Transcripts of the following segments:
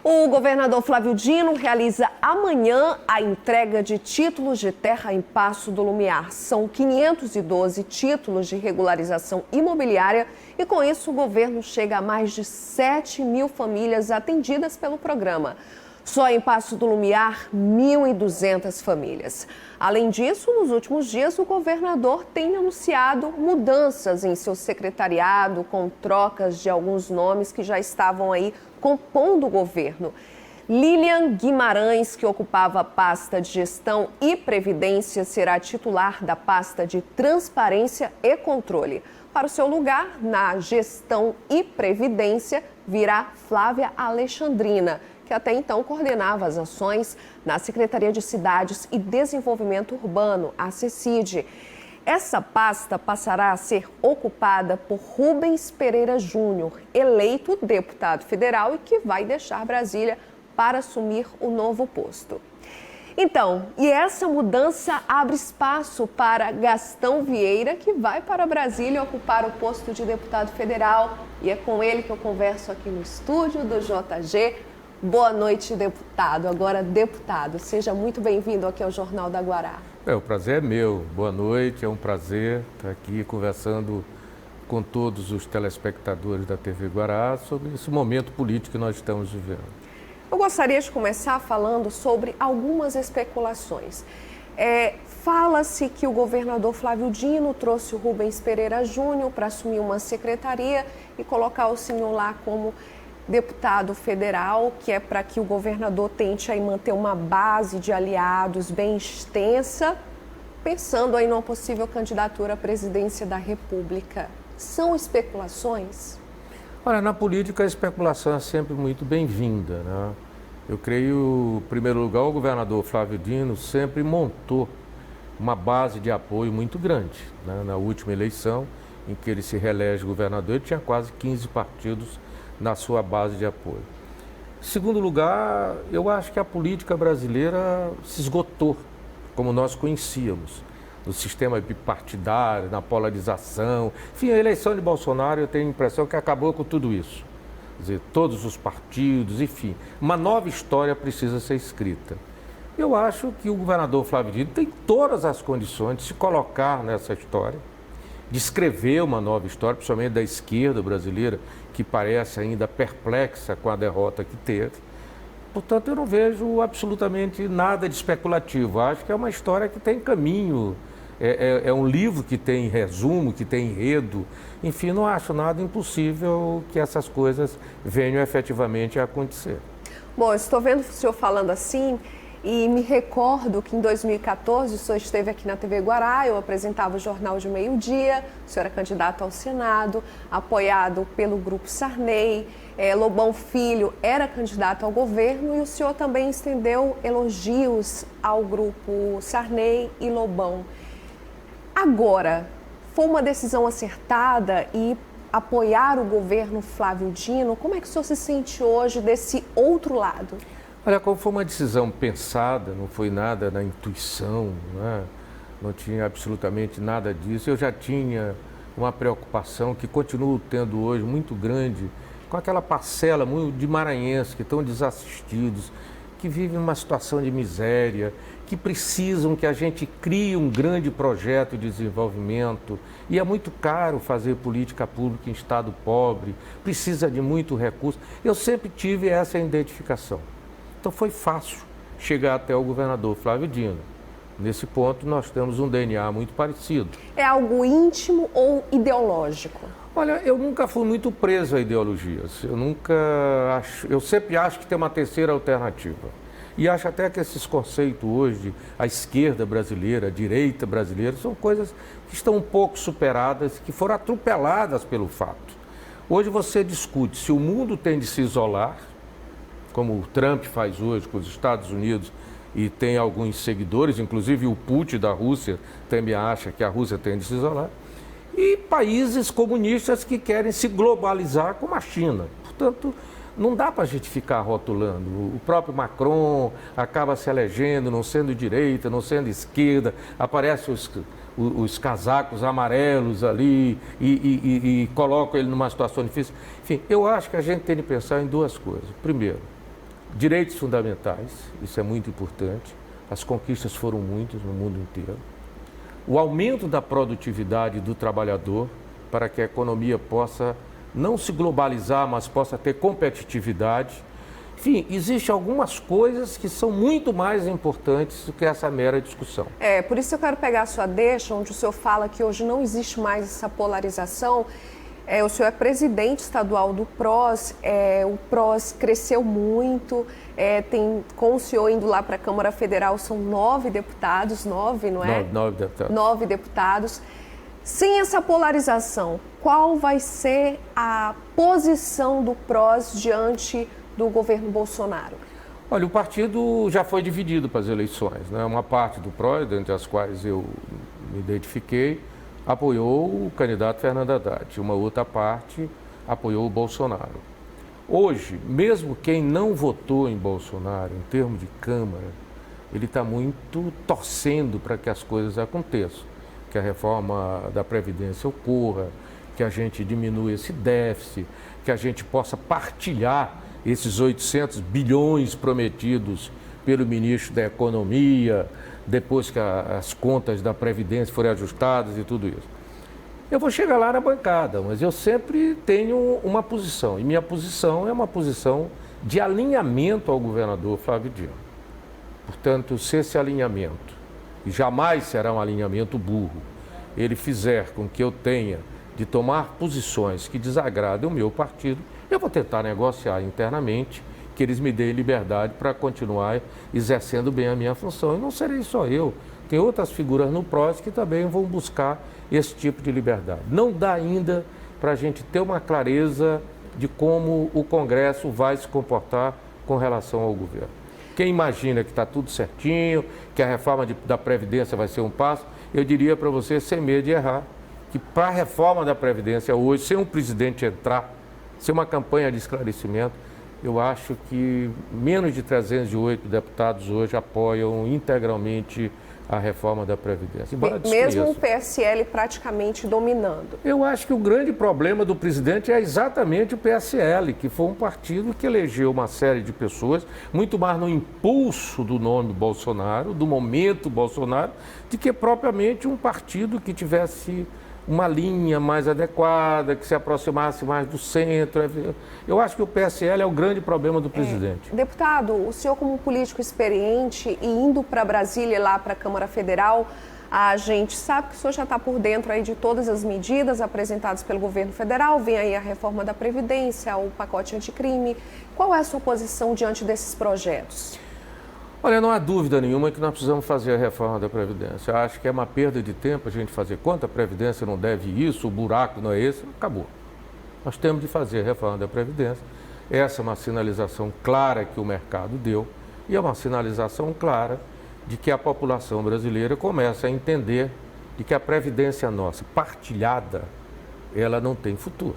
O governador Flávio Dino realiza amanhã a entrega de títulos de terra em Paço do Lumiar. São 512 títulos de regularização imobiliária e, com isso, o governo chega a mais de 7 mil famílias atendidas pelo programa. Só em Paço do Lumiar, 1.200 famílias. Além disso, nos últimos dias, o governador tem anunciado mudanças em seu secretariado, com trocas de alguns nomes que já estavam aí compondo o governo. Lilian Guimarães, que ocupava a pasta de Gestão e Previdência, será titular da pasta de Transparência e Controle. Para o seu lugar, na Gestão e Previdência, virá Flávia Alexandrina, que até então coordenava as ações na Secretaria de Cidades e Desenvolvimento Urbano, a CECID. Essa pasta passará a ser ocupada por Rubens Pereira Júnior, eleito deputado federal e que vai deixar Brasília para assumir o novo posto. Então, e essa mudança abre espaço para Gastão Vieira, que vai para Brasília ocupar o posto de deputado federal. E é com ele que eu converso aqui no estúdio do JG. Boa noite, deputado. Agora, deputado, seja muito bem-vindo aqui ao Jornal da Guará. O prazer é meu. Boa noite, é um prazer estar aqui conversando com todos os telespectadores da TV Guará sobre esse momento político que nós estamos vivendo. Eu gostaria de começar falando sobre algumas especulações. Fala-se que o governador Flávio Dino trouxe o Rubens Pereira Júnior para assumir uma secretaria e colocar o senhor lá como deputado federal, que é para que o governador tente aí manter uma base de aliados bem extensa, pensando aí numa possível candidatura à presidência da República. São especulações? Olha, na política a especulação é sempre muito bem-vinda, né? Eu creio, em primeiro lugar, o governador Flávio Dino sempre montou uma base de apoio muito grande, né? Na última eleição, em que ele se reelege governador, ele tinha quase 15 partidos na sua base de apoio. Em segundo lugar, eu acho que a política brasileira se esgotou, como nós conhecíamos, no sistema bipartidário, na polarização. Enfim, a eleição de Bolsonaro, eu tenho a impressão que acabou com tudo isso. Quer dizer, todos os partidos, enfim. Uma nova história precisa ser escrita. Eu acho que o governador Flávio Dino tem todas as condições de se colocar nessa história, de escrever uma nova história, principalmente da esquerda brasileira, que parece ainda perplexa com a derrota que teve. Portanto, eu não vejo absolutamente nada de especulativo. Acho que é uma história que tem caminho, é um livro que tem resumo, que tem enredo. Enfim, não acho nada impossível que essas coisas venham efetivamente a acontecer. Bom, eu estou vendo o senhor falando assim e me recordo que em 2014 o senhor esteve aqui na TV Guará, eu apresentava o Jornal de Meio-Dia, o senhor era candidato ao Senado, apoiado pelo Grupo Sarney, Lobão Filho era candidato ao governo e o senhor também estendeu elogios ao Grupo Sarney e Lobão. Agora, foi uma decisão acertada e apoiar o governo Flávio Dino? Como é que o senhor se sente hoje desse outro lado? Olha, como foi uma decisão pensada, não foi nada na intuição, né? Não tinha absolutamente nada disso. Eu já tinha uma preocupação que continuo tendo hoje muito grande com aquela parcela de maranhenses que estão desassistidos, que vivem uma situação de miséria, que precisam que a gente crie um grande projeto de desenvolvimento. E é muito caro fazer política pública em estado pobre, precisa de muito recurso. Eu sempre tive essa identificação. Então foi fácil chegar até o governador Flávio Dino. Nesse ponto nós temos um DNA muito parecido. É algo íntimo ou ideológico? Olha, eu nunca fui muito preso a ideologias. Eu sempre acho que tem uma terceira alternativa. E acho até que esses conceitos hoje, a esquerda brasileira, a direita brasileira, são coisas que estão um pouco superadas, que foram atropeladas pelo fato. Hoje você discute se o mundo tem de se isolar, como o Trump faz hoje com os Estados Unidos, e tem alguns seguidores, inclusive o Putin da Rússia também acha que a Rússia tem de se isolar, e países comunistas que querem se globalizar como a China. Portanto, não dá para a gente ficar rotulando. O próprio Macron acaba se elegendo, não sendo direita, não sendo esquerda, aparecem os casacos amarelos ali e colocam ele numa situação difícil. Enfim, eu acho que a gente tem de pensar em duas coisas. Primeiro, Direitos fundamentais, isso é muito importante. As conquistas foram muitas no mundo inteiro. O aumento da produtividade do trabalhador para que a economia possa não se globalizar, mas possa ter competitividade. Enfim, existem algumas coisas que são muito mais importantes do que essa mera discussão. Por isso eu quero pegar a sua deixa, onde o senhor fala que hoje não existe mais essa polarização. O senhor é presidente estadual do PROS, o PROS cresceu muito, com o senhor indo lá para a Câmara Federal, são 9 deputados, 9, não é? 9 deputados. 9 deputados. Sem essa polarização, qual vai ser a posição do PROS diante do governo Bolsonaro? Olha, o partido já foi dividido para as eleições, né? Uma parte do PROS, dentre as quais eu me identifiquei, apoiou o candidato Fernando Haddad. Uma outra parte apoiou o Bolsonaro. Hoje, mesmo quem não votou em Bolsonaro, em termos de Câmara, ele está muito torcendo para que as coisas aconteçam, que a reforma da Previdência ocorra, que a gente diminua esse déficit, que a gente possa partilhar esses 800 bilhões prometidos pelo ministro da Economia, depois que as contas da Previdência forem ajustadas e tudo isso. Eu vou chegar lá na bancada, mas eu sempre tenho uma posição, e minha posição é uma posição de alinhamento ao governador Flávio Dino. Portanto, se esse alinhamento, e jamais será um alinhamento burro, ele fizer com que eu tenha de tomar posições que desagradem o meu partido, eu vou tentar negociar internamente que eles me deem liberdade para continuar exercendo bem a minha função. E não serei só eu, tem outras figuras no PROS que também vão buscar esse tipo de liberdade. Não dá ainda para a gente ter uma clareza de como o Congresso vai se comportar com relação ao governo. Quem imagina que está tudo certinho, que a reforma da Previdência vai ser um passo, eu diria para você, sem medo de errar, que para a reforma da Previdência hoje, sem um presidente entrar, sem uma campanha de esclarecimento, eu acho que menos de 308 deputados hoje apoiam integralmente a reforma da Previdência. Mesmo o PSL praticamente dominando. Eu acho que o grande problema do presidente é exatamente o PSL, que foi um partido que elegeu uma série de pessoas, muito mais no impulso do nome Bolsonaro, do momento Bolsonaro, do que propriamente um partido que tivesse uma linha mais adequada, que se aproximasse mais do centro. Eu acho que o PSL é o grande problema do presidente. Deputado, o senhor como político experiente e indo para Brasília, lá para a Câmara Federal, a gente sabe que o senhor já está por dentro aí de todas as medidas apresentadas pelo governo federal, vem aí a reforma da Previdência, o pacote anticrime. Qual é a sua posição diante desses projetos? Olha, não há dúvida nenhuma que nós precisamos fazer a reforma da Previdência. Eu acho que é uma perda de tempo a gente fazer conta, a Previdência não deve isso, o buraco não é esse, acabou. Nós temos de fazer a reforma da Previdência. Essa é uma sinalização clara que o mercado deu e é uma sinalização clara de que a população brasileira começa a entender de que a Previdência nossa, partilhada, ela não tem futuro.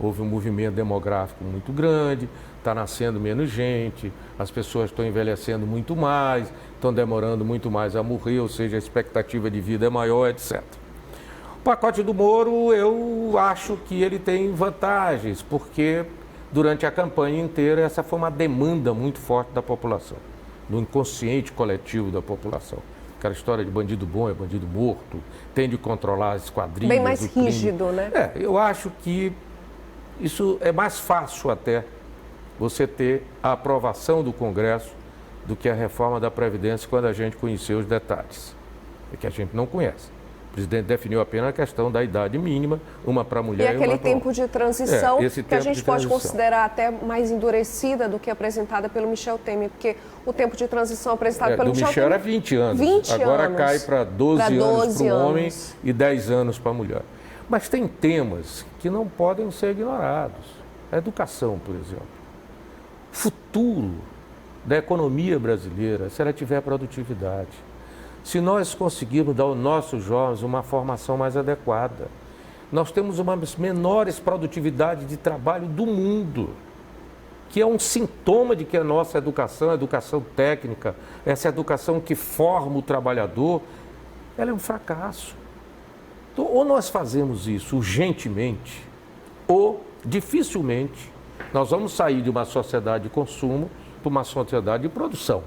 Houve um movimento demográfico muito grande, está nascendo menos gente, as pessoas estão envelhecendo muito mais, estão demorando muito mais a morrer, ou seja, a expectativa de vida é maior, etc. O pacote do Moro, eu acho que ele tem vantagens, porque durante a campanha inteira essa foi uma demanda muito forte da população, do inconsciente coletivo da população. Aquela história de bandido bom é bandido morto, tem de controlar as quadrilhas. Bem mais rígido, né? Eu acho que isso é mais fácil até você ter a aprovação do Congresso do que a reforma da Previdência quando a gente conheceu os detalhes. É que a gente não conhece. O presidente definiu apenas a questão da idade mínima, uma para a mulher e uma para o homem. E aquele tempo de transição que a gente pode considerar até mais endurecida do que apresentada pelo Michel Temer, porque o tempo de transição apresentado pelo Michel Temer... era 20 anos. 20 Agora anos. Cai para 12 anos para o homem e 10 anos para a mulher. Mas tem temas que não podem ser ignorados. A educação, por exemplo. O futuro da economia brasileira, se ela tiver produtividade. Se nós conseguirmos dar aos nossos jovens uma formação mais adequada. Nós temos uma das menores produtividades de trabalho do mundo, que é um sintoma de que a nossa educação, a educação técnica, essa educação que forma o trabalhador, ela é um fracasso. Então, ou nós fazemos isso urgentemente, ou dificilmente nós vamos sair de uma sociedade de consumo para uma sociedade de produção.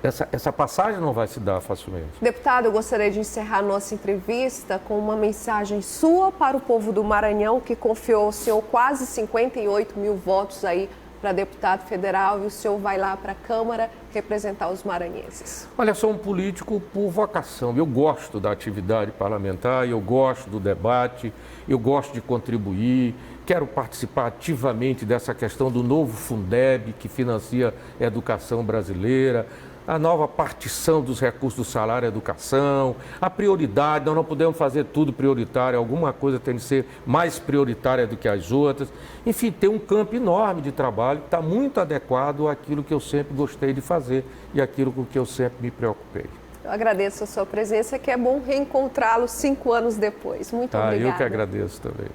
Essa passagem não vai se dar facilmente. Deputado, eu gostaria de encerrar nossa entrevista com uma mensagem sua para o povo do Maranhão, que confiou ao senhor quase 58 mil votos aí para deputado federal, e o senhor vai lá para a Câmara representar os maranhenses. Olha, sou um político por vocação. Eu gosto da atividade parlamentar, eu gosto do debate, eu gosto de contribuir, quero participar ativamente dessa questão do novo Fundeb, que financia a educação brasileira, a nova partição dos recursos do salário à educação, a prioridade, nós não podemos fazer tudo prioritário, alguma coisa tem que ser mais prioritária do que as outras. Enfim, tem um campo enorme de trabalho que está muito adequado àquilo que eu sempre gostei de fazer e àquilo com que eu sempre me preocupei. Eu agradeço a sua presença, que é bom reencontrá-lo 5 anos depois. Muito obrigada. Eu que agradeço também.